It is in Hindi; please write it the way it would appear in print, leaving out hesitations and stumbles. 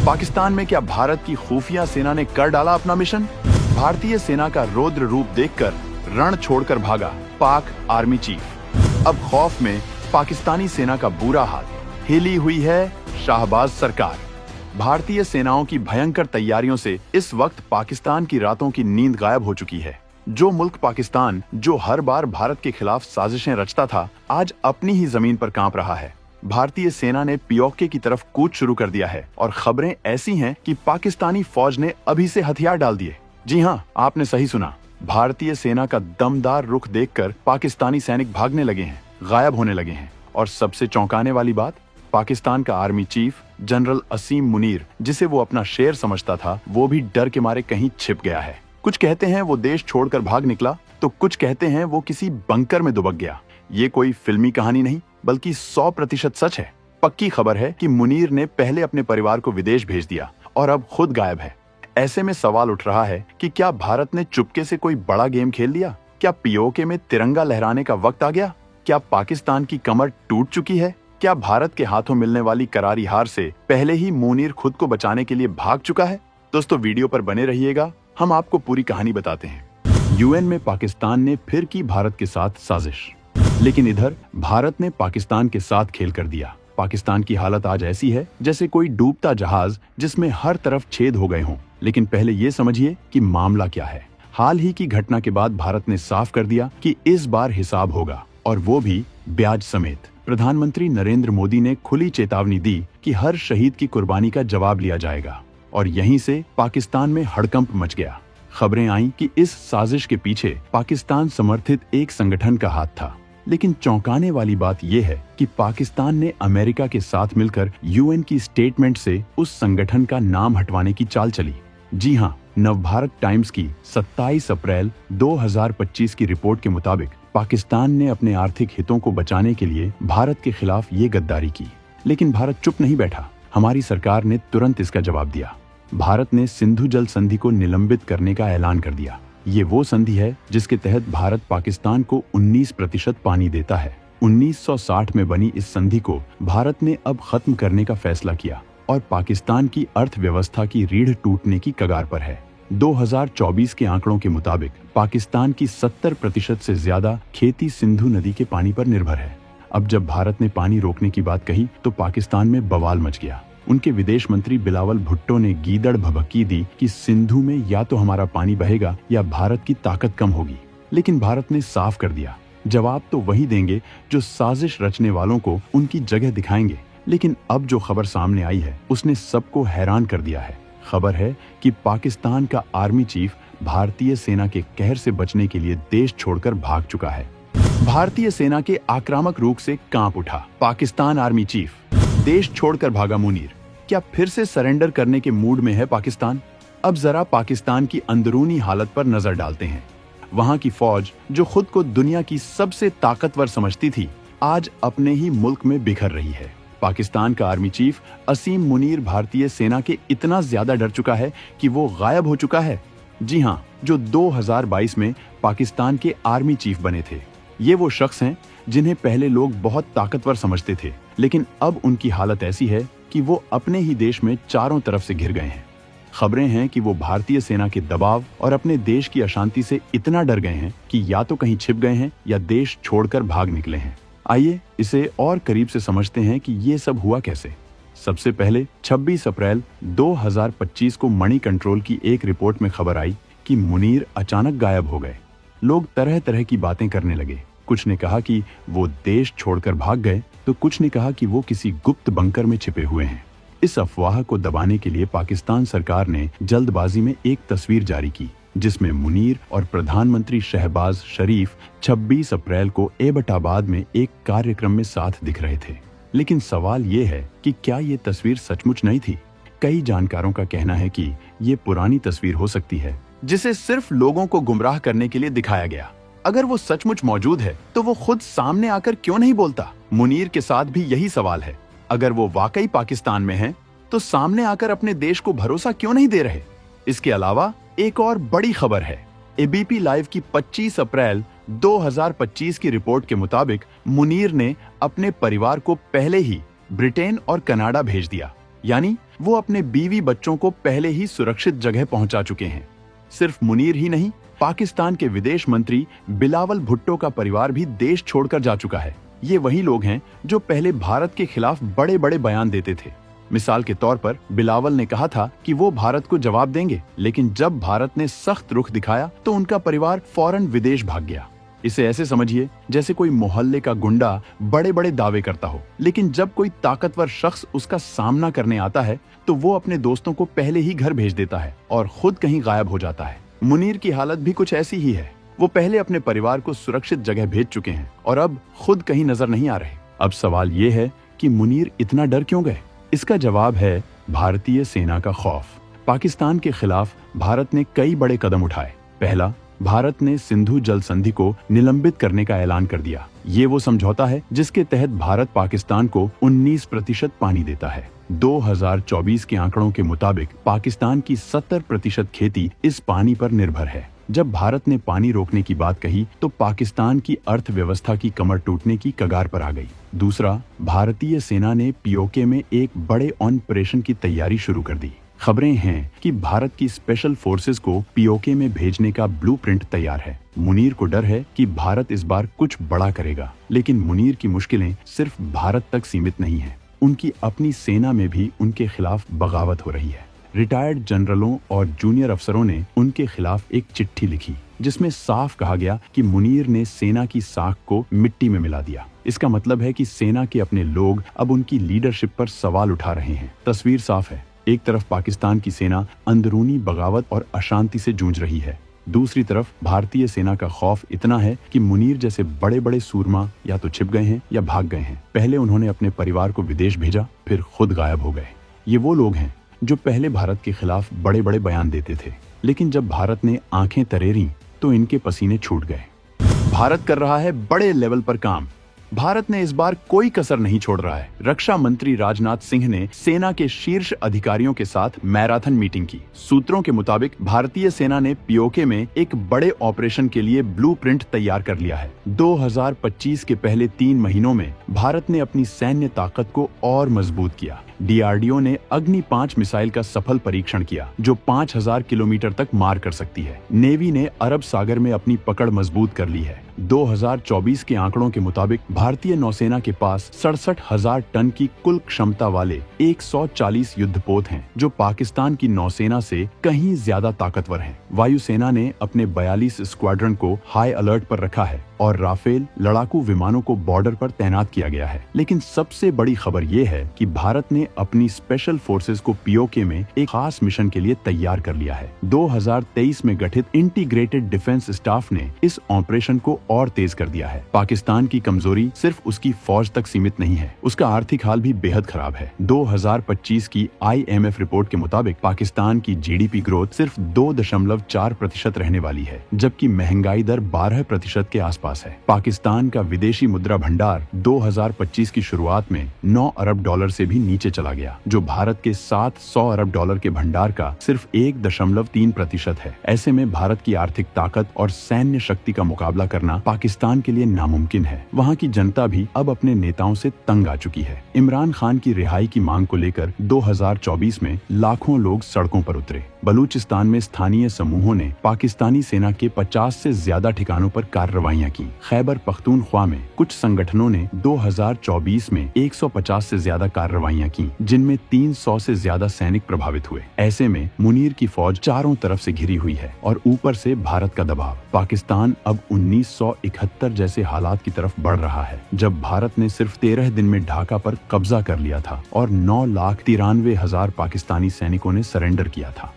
पाकिस्तान में क्या भारत की खुफिया सेना ने कर डाला अपना मिशन? भारतीय सेना का रौद्र रूप देखकर रण छोड़कर भागा पाक आर्मी चीफ। अब खौफ में पाकिस्तानी सेना का बुरा हाल। हिली हुई है शाहबाज सरकार। भारतीय सेनाओं की भयंकर तैयारियों से इस वक्त पाकिस्तान की रातों की नींद गायब हो चुकी है। जो मुल्क पाकिस्तान, जो हर बार भारत के खिलाफ साजिशें रचता था, आज अपनी ही जमीन पर कांप रहा है। भारतीय सेना ने पीओके की तरफ कूच शुरू कर दिया है और खबरें ऐसी हैं कि पाकिस्तानी फौज ने अभी से हथियार डाल दिए। जी हाँ, आपने सही सुना। भारतीय सेना का दमदार रुख देखकर पाकिस्तानी सैनिक भागने लगे हैं, गायब होने लगे हैं। और सबसे चौंकाने वाली बात, पाकिस्तान का आर्मी चीफ जनरल असीम मुनीर, जिसे वो अपना शेर समझता था, वो भी डर के मारे कहीं छिप गया है। कुछ कहते हैं वो देश छोड़कर भाग निकला, तो कुछ कहते हैं वो किसी बंकर में दुबक गया। ये कोई फिल्मी कहानी नहीं, बल्कि 100% सच है। पक्की खबर है कि मुनीर ने पहले अपने परिवार को विदेश भेज दिया और अब खुद गायब है। ऐसे में सवाल उठ रहा है कि क्या भारत ने चुपके से कोई बड़ा गेम खेल लिया? क्या पीओके में तिरंगा लहराने का वक्त आ गया? क्या पाकिस्तान की कमर टूट चुकी है? क्या भारत के हाथों मिलने वाली करारी हार से पहले ही मुनीर खुद को बचाने के लिए भाग चुका है? दोस्तों, वीडियो पर बने रहिएगा, हम आपको पूरी कहानी बताते हैं। यूएन में पाकिस्तान ने फिर की भारत के साथ साजिश, लेकिन इधर भारत ने पाकिस्तान के साथ खेल कर दिया। पाकिस्तान की हालत आज ऐसी है जैसे कोई डूबता जहाज जिसमें हर तरफ छेद हो गए हों। लेकिन पहले ये समझिए कि मामला क्या है। हाल ही की घटना के बाद भारत ने साफ कर दिया कि इस बार हिसाब होगा, और वो भी ब्याज समेत। प्रधानमंत्री नरेंद्र मोदी ने खुली चेतावनी दी कि हर शहीद की कुर्बानी का जवाब लिया जाएगा, और यहीं से पाकिस्तान में हड़कंप मच गया। खबरें आईं कि इस साजिश के पीछे पाकिस्तान समर्थित एक संगठन का हाथ था। लेकिन चौंकाने वाली बात यह है कि पाकिस्तान ने अमेरिका के साथ मिलकर यूएन की स्टेटमेंट से उस संगठन का नाम हटवाने की चाल चली। जी हाँ, नवभारत टाइम्स की 27 अप्रैल 2025 की रिपोर्ट के मुताबिक पाकिस्तान ने अपने आर्थिक हितों को बचाने के लिए भारत के खिलाफ ये गद्दारी की। लेकिन भारत चुप नहीं बैठा। हमारी सरकार ने तुरंत इसका जवाब दिया। भारत ने सिंधु जल संधि को निलंबित करने का ऐलान कर दिया। ये वो संधि है जिसके तहत भारत पाकिस्तान को 19% पानी देता है। 1960 में बनी इस संधि को भारत ने अब खत्म करने का फैसला किया और पाकिस्तान की अर्थव्यवस्था की रीढ़ टूटने की कगार पर है। 2024 के आंकड़ों के मुताबिक पाकिस्तान की 70% से ज्यादा खेती सिंधु नदी के पानी पर निर्भर है। अब जब भारत ने पानी रोकने की बात कही तो पाकिस्तान में बवाल मच गया। उनके विदेश मंत्री बिलावल भुट्टो ने गीदड़ भभकी दी कि सिंधु में या तो हमारा पानी बहेगा या भारत की ताकत कम होगी। लेकिन भारत ने साफ कर दिया, जवाब तो वही देंगे जो साजिश रचने वालों को उनकी जगह दिखाएंगे। लेकिन अब जो खबर सामने आई है उसने सबको हैरान कर दिया है। खबर है कि पाकिस्तान का आर्मी चीफ भारतीय सेना के कहर से बचने के लिए देश छोड़कर भाग चुका है। भारतीय सेना के आक्रामक रूख से कांप उठा पाकिस्तान आर्मी चीफ। देश छोड़कर भागा मुनीर। क्या फिर से सरेंडर करने के मूड में है पाकिस्तान? अब जरा पाकिस्तान की अंदरूनी हालत पर नजर डालते हैं। वहां की फौज, जो खुद को दुनिया की सबसे ताकतवर समझती थी, आज अपने ही मुल्क में बिखर रही है। पाकिस्तान का आर्मी चीफ असीम मुनीर भारतीय सेना के इतना ज्यादा डर चुका है कि वो गायब हो चुका है। जी हाँ, जो 2022 में पाकिस्तान के आर्मी चीफ बने थे। ये वो शख्स हैं जिन्हें पहले लोग बहुत ताकतवर समझते थे, लेकिन अब उनकी हालत ऐसी है कि वो अपने ही देश में चारों तरफ से घिर गए हैं। खबरें हैं कि वो भारतीय सेना के दबाव और अपने देश की अशांति से इतना डर गए हैं कि या तो कहीं छिप गए हैं या देश छोड़कर भाग निकले हैं। आइए इसे और करीब से समझते हैं कि ये सब हुआ कैसे। सबसे पहले 26 अप्रैल 2025 को मणि कंट्रोल की एक रिपोर्ट में खबर आई कि मुनीर अचानक गायब हो गए। लोग तरह तरह की बातें करने लगे। कुछ ने कहा कि वो देश छोड़कर भाग गए, तो कुछ ने कहा कि वो किसी गुप्त बंकर में छिपे हुए हैं। इस अफवाह को दबाने के लिए पाकिस्तान सरकार ने जल्दबाजी में एक तस्वीर जारी की, जिसमें मुनीर और प्रधानमंत्री शहबाज शरीफ 26 अप्रैल को एबटाबाद में एक कार्यक्रम में साथ दिख रहे थे। लेकिन सवाल ये है कि क्या ये तस्वीर सचमुच नहीं थी? कई जानकारों का कहना है कि ये पुरानी तस्वीर हो सकती है, जिसे सिर्फ लोगों को गुमराह करने के लिए दिखाया गया। अगर वो सचमुच मौजूद है तो वो खुद सामने आकर क्यों नहीं बोलता? मुनीर के साथ भी यही सवाल है। अगर वो वाकई पाकिस्तान में हैं, तो सामने आकर अपने देश को भरोसा क्यों नहीं दे रहे? इसके अलावा एक और बड़ी खबर है। एबीपी लाइव की 25 अप्रैल 2025 की रिपोर्ट के मुताबिक मुनीर ने अपने परिवार को पहले ही ब्रिटेन और कनाडा भेज दिया। यानी वो अपने बीवी बच्चों को पहले ही सुरक्षित जगह पहुंचा चुके हैं। सिर्फ मुनीर ही नहीं, पाकिस्तान के विदेश मंत्री बिलावल भुट्टो का परिवार भी देश छोड़कर जा चुका है। ये वही लोग हैं जो पहले भारत के खिलाफ बड़े बड़े बयान देते थे। मिसाल के तौर पर बिलावल ने कहा था कि वो भारत को जवाब देंगे, लेकिन जब भारत ने सख्त रुख दिखाया तो उनका परिवार फौरन विदेश भाग गया। इसे ऐसे समझिए जैसे कोई मोहल्ले का गुंडा बड़े बड़े दावे करता हो, लेकिन जब कोई ताकतवर शख्स उसका सामना करने आता है तो वो अपने दोस्तों को पहले ही घर भेज देता है और खुद कहीं गायब हो जाता है। मुनीर की हालत भी कुछ ऐसी ही है। वो पहले अपने परिवार को सुरक्षित जगह भेज चुके हैं और अब खुद कहीं नजर नहीं आ रहे। अब सवाल ये है कि मुनीर इतना डर क्यों गए? इसका जवाब है भारतीय सेना का खौफ। पाकिस्तान के खिलाफ भारत ने कई बड़े कदम उठाए। पहला, भारत ने सिंधु जल संधि को निलंबित करने का ऐलान कर दिया। ये वो समझौता है जिसके तहत भारत पाकिस्तान को 19% पानी देता है। 2024 के आंकड़ों के मुताबिक पाकिस्तान की 70% खेती इस पानी पर निर्भर है। जब भारत ने पानी रोकने की बात कही तो पाकिस्तान की अर्थव्यवस्था की कमर टूटने की कगार पर आ गई। दूसरा, भारतीय सेना ने पीओके में एक बड़े ऑपरेशन की तैयारी शुरू कर दी। खबरें हैं कि भारत की स्पेशल फोर्सेस को पीओके में भेजने का ब्लूप्रिंट तैयार है। मुनीर को डर है कि भारत इस बार कुछ बड़ा करेगा, लेकिन मुनीर की मुश्किलें सिर्फ भारत तक सीमित नहीं है। उनकी अपनी सेना में भी उनके खिलाफ बगावत हो रही है। रिटायर्ड जनरलों और जूनियर अफसरों ने उनके खिलाफ एक चिट्ठी लिखी जिसमें साफ कहा गया कि मुनीर ने सेना की साख को मिट्टी में मिला दिया। इसका मतलब है कि सेना के अपने लोग अब उनकी लीडरशिप पर सवाल उठा रहे हैं। तस्वीर साफ है। एक तरफ पाकिस्तान की सेना अंदरूनी बगावत और अशांति से जूझ रही है, दूसरी तरफ भारतीय सेना का खौफ इतना है कि मुनीर जैसे बड़े बड़े सूरमा या तो छिप गए हैं या भाग गए हैं। पहले उन्होंने अपने परिवार को विदेश भेजा, फिर खुद गायब हो गए। ये वो लोग हैं जो पहले भारत के खिलाफ बड़े बड़े बयान देते थे, लेकिन जब भारत ने आंखें तरेरी तो इनके पसीने छूट गए। भारत कर रहा है बड़े लेवल पर काम। भारत ने इस बार कोई कसर नहीं छोड़ रहा है। रक्षा मंत्री राजनाथ सिंह ने सेना के शीर्ष अधिकारियों के साथ मैराथन मीटिंग की। सूत्रों के मुताबिक भारतीय सेना ने पीओके में एक बड़े ऑपरेशन के लिए ब्लूप्रिंट तैयार कर लिया है। 2025 के पहले 3 महीनों में भारत ने अपनी सैन्य ताकत को और मजबूत किया। डीआरडीओ ने अग्नि 5 मिसाइल का सफल परीक्षण किया जो 5000 किलोमीटर तक मार कर सकती है। नेवी ने अरब सागर में अपनी पकड़ मजबूत कर ली है। 2024 के आंकड़ों के मुताबिक भारतीय नौसेना के पास 67,000 टन की कुल क्षमता वाले 140 युद्धपोत हैं जो पाकिस्तान की नौसेना से कहीं ज्यादा ताकतवर हैं। वायुसेना ने अपने 42 स्क्वाड्रन को हाई अलर्ट पर रखा है और राफेल लड़ाकू विमानों को बॉर्डर पर तैनात किया गया है। लेकिन सबसे बड़ी खबर ये है कि भारत ने अपनी स्पेशल फोर्सेस को पीओके में एक खास मिशन के लिए तैयार कर लिया है। 2023 में गठित इंटीग्रेटेड डिफेंस स्टाफ ने इस ऑपरेशन को और तेज कर दिया है। पाकिस्तान की कमजोरी सिर्फ उसकी फौज तक सीमित नहीं है, उसका आर्थिक हाल भी बेहद खराब है। 2025 की IMF रिपोर्ट के मुताबिक पाकिस्तान की जीडीपी ग्रोथ सिर्फ 2.4% रहने वाली है, जबकि महंगाई दर 12% के आसपास है। पाकिस्तान का विदेशी मुद्रा भंडार 2025 की शुरुआत में 9 अरब डॉलर से भी नीचे चला गया, जो भारत के 700 अरब डॉलर के भंडार का सिर्फ 1.3% है। ऐसे में भारत की आर्थिक ताकत और सैन्य शक्ति का मुकाबला करना पाकिस्तान के लिए नामुमकिन है। वहाँ की जनता भी अब अपने नेताओं से तंग आ चुकी है। इमरान खान की रिहाई की मांग को लेकर 2024 में लाखों लोग सड़कों पर उतरे। बलूचिस्तान में स्थानीय समूहों ने पाकिस्तानी सेना के 50 से ज्यादा ठिकानों पर कार्रवाइयां की। खैबर पख्तूनख्वा में कुछ संगठनों ने 2024 में 150 से ज्यादा कार्रवाइयां की, जिनमें 300 से ज्यादा सैनिक प्रभावित हुए। ऐसे में मुनीर की फौज चारों तरफ से घिरी हुई है और ऊपर से भारत का दबाव। पाकिस्तान अब 1971 जैसे हालात की तरफ बढ़ रहा है, जब भारत ने सिर्फ 13 दिन में ढाका पर कब्जा कर लिया था और 9,93,000 पाकिस्तानी सैनिकों ने सरेंडर किया था।